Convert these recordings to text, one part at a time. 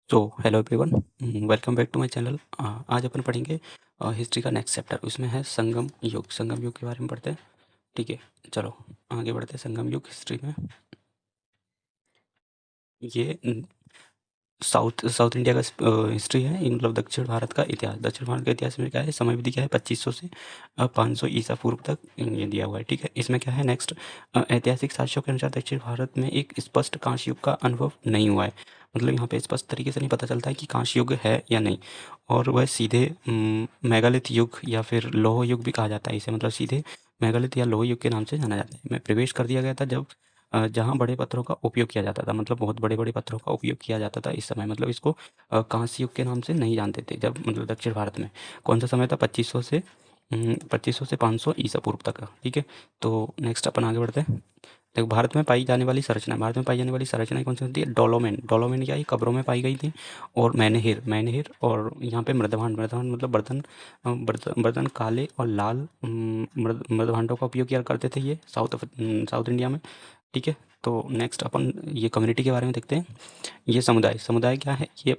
So hello everyone, welcome back to my channel. आज अपन पढ़ेंगे हिस्ट्री का नेक्स्ट चैप्टर। उसमें है संगम युग। संगम युग के बारे में पढ़ते हैं। ठीक है, चलो आगे बढ़ते हैं। संगम युग हिस्ट्री में ये साउथ साउथ इंडिया का हिस्ट्री है। ये मतलब दक्षिण भारत का इतिहास। दक्षिण भारत का इतिहास में क्या है, समय अवधि क्या है, 2500 से 500 ईसा पूर्व तक ये दिया हुआ है। ठीक है, इसमें क्या है नेक्स्ट, ऐतिहासिक साक्ष्यों के अनुसार दक्षिण भारत में एक स्पष्ट कांस्य युग का अनुभव नहीं हुआ है। मतलब यहाँ पे स्पष्ट तरीके से नहीं पता चलता है कि कांस्य युग है या नहीं। और वह सीधे मेगालिथ युग या फिर लौह युग भी कहा जाता है इसे। मतलब सीधे मेगालिथ या लौह युग के नाम से जाना जाता है। में प्रवेश कर दिया गया था जब जहाँ बड़े पत्थरों का उपयोग किया जाता था। मतलब बहुत बड़े-बड़े पत्थरों का उपयोग किया जाता था इस समय। मतलब इसको कांस्य युग के नाम से नहीं जानते थे जब, मतलब दक्षिण भारत में। कौन-सा समय था, 2500 से 500 ईसा पूर्व तक का। ठीक है, तो नेक्स्ट अपन आगे बढ़ते हैं। देखो, भारत में पाई जाने वाली संरचनाएँ कौन-सी होती है? डोलोमेन। डोलोमेन क्या है? कब्रों में पाई गई थी। और मेन्हिर और यहाँ पे मृदभांड। मृदभांड मतलब बर्तन काले और लाल मृदभांडों का उपयोग किया करते थे ये साउथ इंडिया में। ठीक है, तो नेक्स्ट अपन ये कम्युनिटी के बारे में देखते हैं। ये समुदाय समुदाय क्या है, ये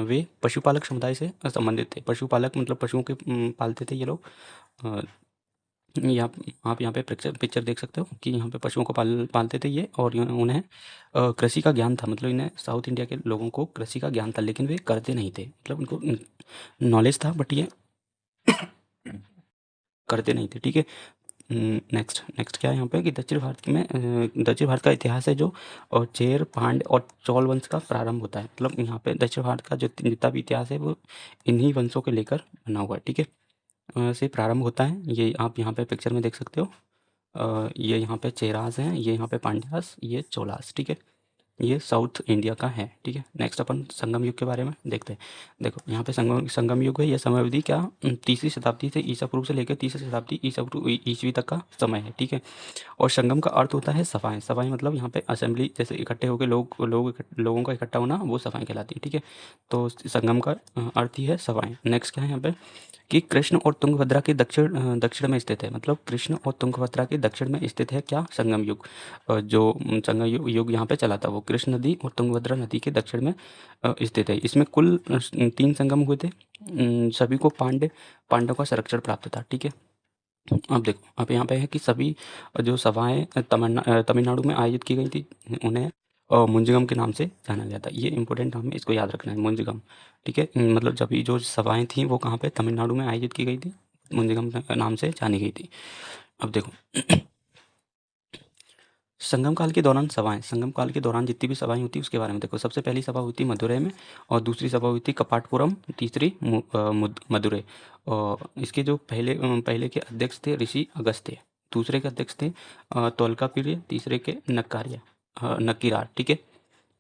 वे पशुपालक समुदाय से संबंधित थे। पशुपालक मतलब पशुओं के पालते थे ये लोग। अ, यहाँ आप यहाँ पे पिक्चर पिक्चर देख सकते हो कि यहाँ पे पशुओं को पालते थे ये। और उन्हें कृषि का ज्ञान था। मतलब इन्हें साउथ इंडिया के लोगों को कृषि का ज्ञान था, लेकिन वे करते नहीं थे। मतलब उनको नॉलेज था बट ये करते नहीं थे। ठीक है, नेक्स्ट नेक्स्ट क्या है यहाँ पे कि दक्षिण भारत का इतिहास है जो, और चेर पांड्य और चोल वंश का प्रारंभ होता है। मतलब यहाँ पे दक्षिण भारत का जो जितना भी इतिहास है वो इन्हीं वंशों को लेकर बना हुआ है। ठीक है, से प्रारंभ होता है। ये आप यहाँ पे पिक्चर में देख सकते हो। ये यहाँ पे चेरास हैं, ये यहाँ पे पांड्यास, ये चोलास। ठीक है, ये साउथ इंडिया का है। ठीक है, नेक्स्ट अपन संगम युग के बारे में देखते हैं। देखो यहाँ पे संगम संगम युग है। यह समय अवधि क्या, तीसरी शताब्दी से ईसा पूर्व से लेकर तीसरी शताब्दी ईसवी तक का समय है। ठीक है, और संगम का अर्थ होता है सभाएं। सभाएं मतलब यहाँ पे असेंबली, जैसे इकट्ठे होकर लोगों का इकट्ठा होना, वो सभाएं कहलाती है। ठीक है, तो संगम का अर्थ ही है सभाएं। नेक्स्ट क्या है यहाँ पे कि कृष्ण और तुंगभद्रा के दक्षिण में स्थित है। मतलब कृष्ण और तुंगभद्रा के दक्षिण में स्थित है क्या, संगम युग। जो संगम युग यहाँ पे चला था वो कृष्ण नदी और तुंगभद्रा नदी के दक्षिण में स्थित है। इसमें कुल 3 संगम हुए थे। सभी को पांडव का संरक्षण प्राप्त था। ठीक है, अब देखो, अब यहाँ पे है कि सभी जो सभाएँ तमिलनाडु में आयोजित की गई थी, उन्हें मुंजगम के नाम से जाना गया था। ये इम्पोर्टेंट, हमें इसको याद रखना है, मुंजगम। ठीक है, मतलब जब ये जो सभाएँ थीं वो कहाँ पे, तमिलनाडु में आयोजित की गई थी, मुंजगम नाम से जानी गई थी। अब देखो, संगम काल के दौरान जितनी भी सभाएँ होती हैं उसके बारे में देखो। सबसे पहली सभा हुई थी मदुरै में, और दूसरी सभा हुई थी कपाटपुरम, तीसरी मदुरै। और इसके जो पहले के अध्यक्ष थे ऋषि अगस्त्य, दूसरे के अध्यक्ष थे तोल्काप्पिय, तीसरे के नक्कीरार। ठीक है,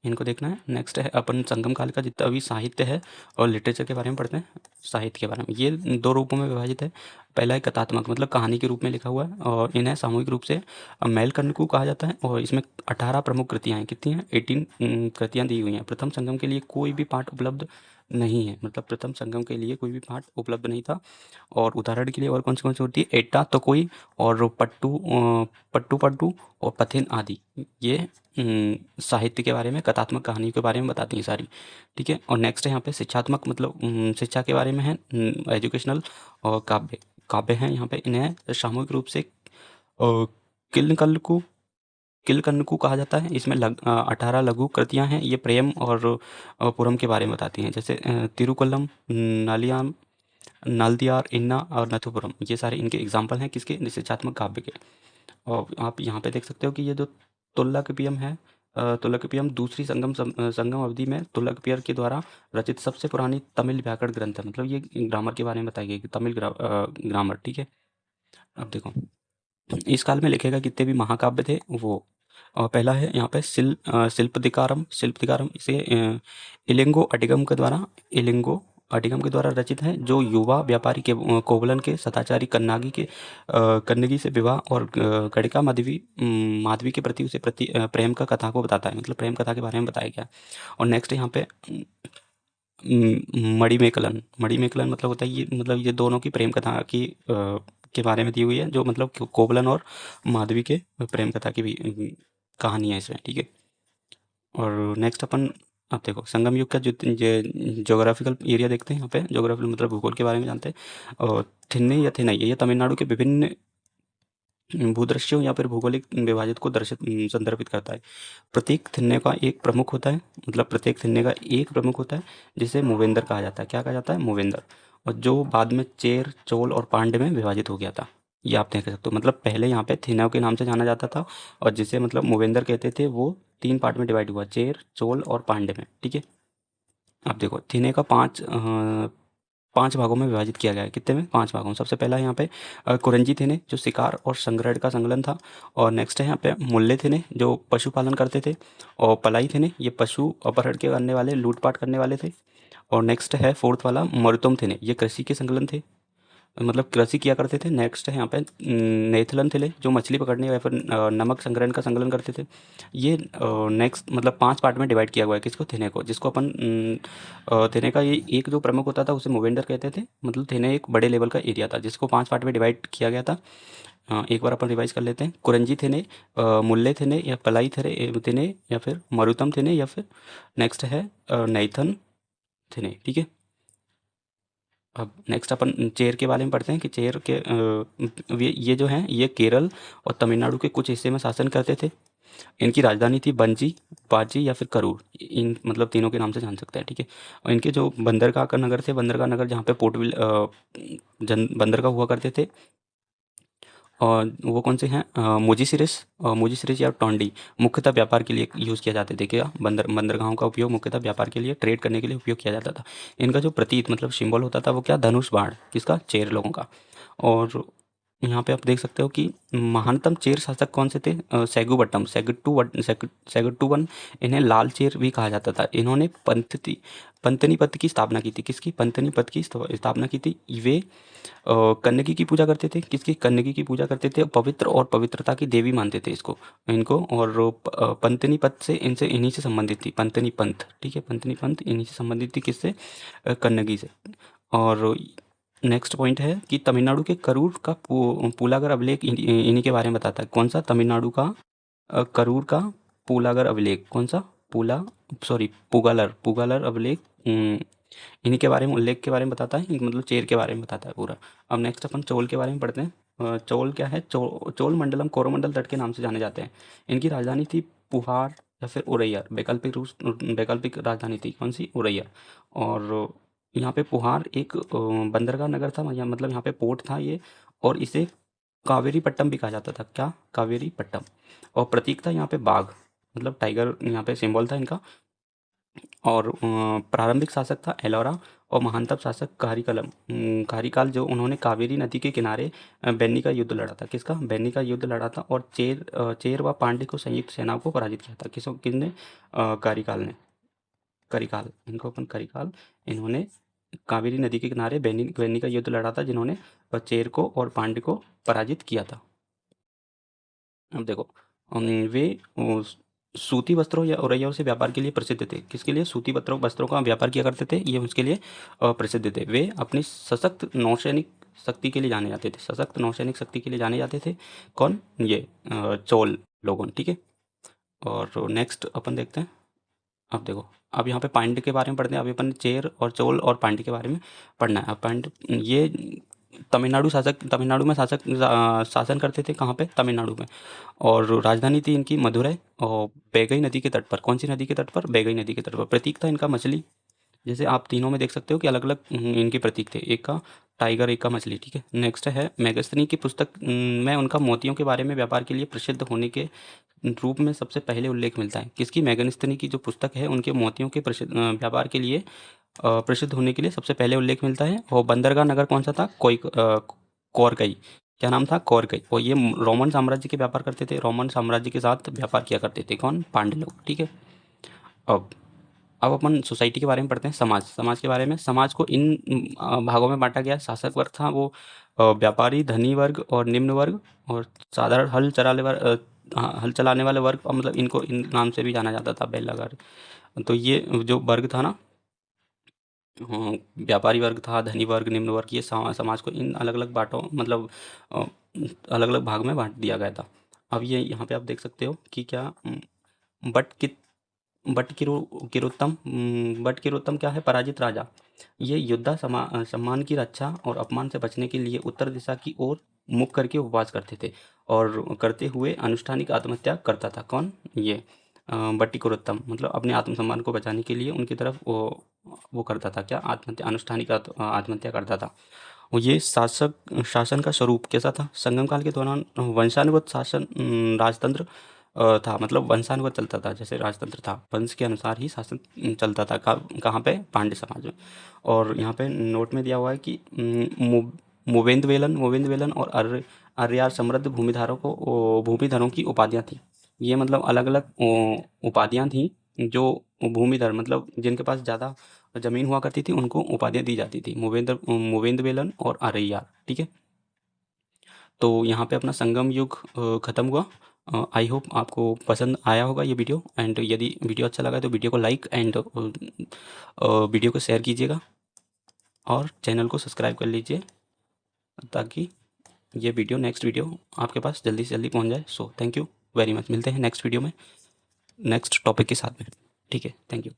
इनको देखना है। नेक्स्ट है अपन संगम काल का जितना भी साहित्य है और लिटरेचर के बारे में पढ़ते हैं। साहित्य के बारे में ये 2 रूपों में विभाजित है। पहला है कथात्मक, मतलब कहानी के रूप में लिखा हुआ है, और इन्हें सामूहिक रूप से मेलकर्णिकू कहा जाता है। और इसमें 18 प्रमुख कृतियाँ हैं। कितनी हैं? 18 कृतियाँ दी हुई हैं। प्रथम संगम के लिए कोई भी पाठ उपलब्ध नहीं है। मतलब प्रथम संगम के लिए कोई भी पाठ उपलब्ध नहीं था। और उदाहरण के लिए और कौन सी होती है, एट्टा तो कोई, और पट्टू पट्टू और पथिन आदि। ये साहित्य के बारे में, कथात्मक कहानियों के बारे में बताती हैं सारी। ठीक है, और नेक्स्ट है यहाँ पे शिक्षात्मक, मतलब शिक्षा के बारे में है, एजुकेशनल। और काव्य हैं यहाँ पे। इन्हें सामूहिक रूप से किल्कल्कु किल्कन्नकू कहा जाता है। इसमें 18 लघु कृतियाँ हैं। ये प्रेम और पुरम के बारे में बताती हैं। जैसे तिरुक्कलम, नालियाम, नालदियार, इन्ना और नथुपुरम, ये सारे इनके एग्जाम्पल हैं किसके, निश्चयात्मक काव्य के। और आप यहाँ पे देख सकते हो कि ये जो तुल्लकपियम है, तुल्लकपियम दूसरी संगम अवधि में तुल्लकपियर के द्वारा रचित सबसे पुरानी तमिल व्याकरण ग्रंथ है। मतलब ये ग्रामर के बारे में बताई गई कि तमिल ग्रामर। ठीक है, अब देखो, इस काल में लिखे गए कितने भी महाकाव्य थे वो। और पहला है यहाँ पे शिल्पदिकारम। इसे इलिंगो अडिगम के द्वारा रचित है, जो युवा व्यापारी के कोवलन के सदाचारी कन्नगी से विवाह और गणिका माधवी के प्रति प्रेम का कथा को बताता है। मतलब प्रेम कथा के बारे में बताया गया। और नेक्स्ट यहाँ पे मणिमेकलन मतलब होता है ये, मतलब ये दोनों की प्रेम कथा के बारे में दी हुई है, जो मतलब कोवलन और माधवी के प्रेम कथा की भी कहानी है इसमें। ठीक है, और नेक्स्ट अपन अब देखो संगम युग का जो ज्योग्राफिकल एरिया देखते हैं यहाँ पे, ज्योग्राफिकल मतलब भूगोल के बारे में जानते हैं। और थिन्नई या थिनई ये तमिलनाडु के विभिन्न भूदृश्यों या फिर भौगोलिक विभाजित को दर्शित संदर्भित करता है। प्रत्येक थिन्ने का एक प्रमुख होता है, मतलब प्रत्येक थिन्ने का एक प्रमुख होता है जिसे मूवेंदर कहा जाता है। क्या कहा जाता है? मूवेंदर। और जो बाद में चेर, चोल और पांड्य में विभाजित हो गया था। ये आप देख सकते हो, मतलब पहले यहाँ पे थिन्नों के नाम से जाना जाता था और जिसे मतलब मूवेंदर कहते थे, वो 3 पार्ट में डिवाइड हुआ, चेर, चोल और पांड्य में। ठीक है? अब देखो थिने का 5 भागों में विभाजित किया गया है। कितने में? 5 भागों में। सबसे पहला यहाँ पे कुरंजी थिने जो शिकार और संग्रहण का संकलन था। और नेक्स्ट है यहाँ पे मुल्ले थिने जो पशुपालन करते थे। और पलाई थिने ये पशु अपहरण के करने वाले, लूटपाट करने वाले थे। और नेक्स्ट है फोर्थ वाला मरुतुम थिने, ये कृषि के संकलन थे, मतलब कृषि किया करते थे। नेक्स्ट है यहाँ पे नेथलन थिले जो मछली पकड़ने या फिर नमक संग्रहण का संकलन करते थे। ये नेक्स्ट मतलब 5 पार्ट में डिवाइड किया हुआ है किसको? थिने को, जिसको अपन थिने का ये एक जो प्रमुख होता था उसे मूवेंडर कहते थे। मतलब थिने एक बड़े लेवल का एरिया था जिसको 5 पार्ट में डिवाइड किया गया था। एक बार अपन रिवाइज कर लेते हैं। कुरंजी थिने, मुल्ले थिने या पलाई थिने या फिर मरुतम थिने या फिर नेक्स्ट है नैथन थिने। ठीक है? अब नेक्स्ट अपन चेर के बारे में पढ़ते हैं कि चेर के ये जो हैं ये केरल और तमिलनाडु के कुछ हिस्से में शासन करते थे। इनकी राजधानी थी बंजी, बाजी या फिर करूर। इन मतलब तीनों के नाम से जान सकते हैं। ठीक है? और इनके जो बंदरगाह का नगर थे, बंदरगाह नगर जहाँ पे बंदरगाह हुआ करते थे। और वो कौन से हैं? मोजीसिरिस या टोंडी मुख्यतः व्यापार के लिए यूज़ किया जाते थे। क्या? बंदरगाहों का उपयोग मुख्यतः व्यापार के लिए, ट्रेड करने के लिए उपयोग किया जाता था। इनका जो प्रतीक मतलब सिंबल होता था वो क्या? धनुष बाण। किसका? चेर लोगों का। और यहाँ पे आप देख सकते हो कि महानतम चेर शासक कौन से थे? सेगुवट्टम, सेगुट्टुवन। इन्हें लाल चेर भी कहा जाता था। इन्होंने पंतनीपत की स्थापना की थी। किसकी? पंतनीपत की स्थापना की थी। वे कन्नगी की पूजा करते थे। किसकी? कन्नगी की पूजा करते थे। पवित्र और पवित्रता की देवी मानते थे इनको। और पंतनी पंथ से इन्हीं से संबंधित थी। पंतनी पंथ। ठीक है? पंतनी पंथ इन्हीं से संबंधित थी। किससे? कन्नगी से। और नेक्स्ट पॉइंट है कि तमिलनाडु के करूर का पूलागर अभिलेख इन्हीं के बारे में बताता है। कौन सा? तमिलनाडु का करूर का पूलागर अभिलेख। कौन सा? पुगालर पुगालर अभिलेख इन्हीं के बारे में, उल्लेख के बारे में बताता है। मतलब चेर के बारे में बताता है पूरा। अब नेक्स्ट अपन चोल के बारे में पढ़ते हैं। चोल क्या है? चोल मंडलम कोरोमंडल तट के नाम से जाने जाते हैं। इनकी राजधानी थी पुहार या फिर उरैयर। वैकल्पिक राजधानी थी कौन सी? उरैयर। और यहाँ पे पुहार एक बंदरगाह नगर था, मतलब यहाँ पे पोर्ट था ये। और इसे कावेरी पट्टम भी कहा जाता था। क्या? कावेरी पट्टम। और प्रतीक था यहाँ पे बाघ, मतलब टाइगर यहाँ पे सिंबल था इनका। और प्रारंभिक शासक था एलोरा। और महानतम शासक कारिकाल जो उन्होंने कावेरी नदी के किनारे बेन्नी का युद्ध लड़ा था। किसका? बेन्नी का युद्ध लड़ा था। और चेर व पांड्य को संयुक्त सेनाओं को पराजित किया था। किसने? कारिकाल ने। करिकाल, इनको अपन करिकाल। इन्होंने कावेरी नदी के किनारे बेन्नी बेन्नी का युद्ध लड़ा था, जिन्होंने चेर को और पांड्य को पराजित किया था। अब देखो वे सूती वस्त्रों या औरैयाओं से व्यापार के लिए प्रसिद्ध थे। किसके लिए? सूती वस्त्रों का व्यापार किया करते थे, ये उसके लिए प्रसिद्ध थे। वे अपनी सशक्त नौसैनिक शक्ति के लिए जाने जाते थे। सशक्त नौसैनिक शक्ति के लिए जाने जाते थे। कौन? ये चोल लोगों। ठीक है? और नेक्स्ट अपन देखते हैं। अब देखो, अब यहाँ पे पांड्य के बारे में पढ़ते हैं। अभी अपन चेर और चोल और पांड्य के बारे में पढ़ना है। अब पांड्य ये तमिलनाडु में शासन करते थे। कहाँ पे? तमिलनाडु में। और राजधानी थी इनकी मदुरै। और बैगई नदी के तट पर। कौन सी नदी के तट पर? बैगई नदी के तट पर। प्रतीक था इनका मछली। जैसे आप तीनों में देख सकते हो कि अलग अलग इनके प्रतीक थे। एक का टाइगर, एक का मछली। ठीक है? नेक्स्ट है मैगस्थनी की पुस्तक में उनका मोतियों के बारे में व्यापार के लिए प्रसिद्ध होने के रूप में सबसे पहले उल्लेख मिलता है। किसकी? मैगस्थनी की जो पुस्तक है उनके मोतियों के व्यापार के लिए प्रसिद्ध होने के लिए सबसे पहले उल्लेख मिलता है। और बंदरगाह नगर कौन सा था? कोरकई। क्या नाम था? कोरकई। और ये रोमन साम्राज्य के व्यापार करते थे। रोमन साम्राज्य के साथ व्यापार किया करते थे। कौन? पांड्य लोग। ठीक है? अब अब अपन सोसाइटी के बारे में पढ़ते हैं। समाज के बारे में। समाज को इन भागों में बांटा गया है। शासक वर्ग था वो व्यापारी, धनी वर्ग और निम्न वर्ग। और साधारण हल चलाने वाले वर्ग, मतलब इनको इन नाम से भी जाना जाता था, बेलगार। तो ये जो वर्ग था ना, व्यापारी वर्ग था, धनी वर्ग, निम्न वर्ग, ये समाज को इन अलग अलग बाँटों, मतलब अलग अलग भाग में बांट दिया गया था। अब ये यहाँ पे आप देख सकते हो कि क्या बट कित बट किरोत्तम क्या है? पराजित राजा। ये योद्धा सम्मान की रक्षा और अपमान से बचने के लिए उत्तर दिशा की ओर मुख करके उपवास करते थे और करते हुए अनुष्ठानिक आत्महत्या करता था। कौन? ये बट्टिकुरुत्तम, मतलब अपने आत्मसम्मान को बचाने के लिए उनकी तरफ वो करता था क्या? आत्महत्या, अनुष्ठानिक आत्महत्या करता था। और ये शासन का स्वरूप कैसा था? संगम काल के दौरान वंशानुगत शासन, राजतंत्र था, मतलब वंशानुगत चलता था, जैसे राजतंत्र था, वंश के अनुसार ही शासन चलता था। कहाँ पे? पांड्य समाज में। और यहाँ पे नोट में दिया हुआ है कि मोवेंद्र वेलन और अर्यार समृद्ध भूमिधरों की उपाधियाँ थी। ये मतलब अलग अलग उपाधियाँ थी जो भूमिधर, मतलब जिनके पास ज़्यादा ज़मीन हुआ करती थी, उनको उपाधियाँ दी जाती थी, मोवेंद्र वेलन और अरैयार। ठीक है, तो यहाँ पे अपना संगम युग ख़त्म हुआ। आई होप आपको पसंद आया होगा ये वीडियो, एंड यदि वीडियो अच्छा लगा तो वीडियो को लाइक एंड वीडियो को शेयर कीजिएगा और चैनल को सब्सक्राइब कर लीजिए ताकि ये वीडियो, नेक्स्ट वीडियो आपके पास जल्दी से जल्दी पहुँच जाए। So thank you very much, मिलते हैं नेक्स्ट वीडियो में नेक्स्ट टॉपिक के साथ में। ठीक है, थैंक यू।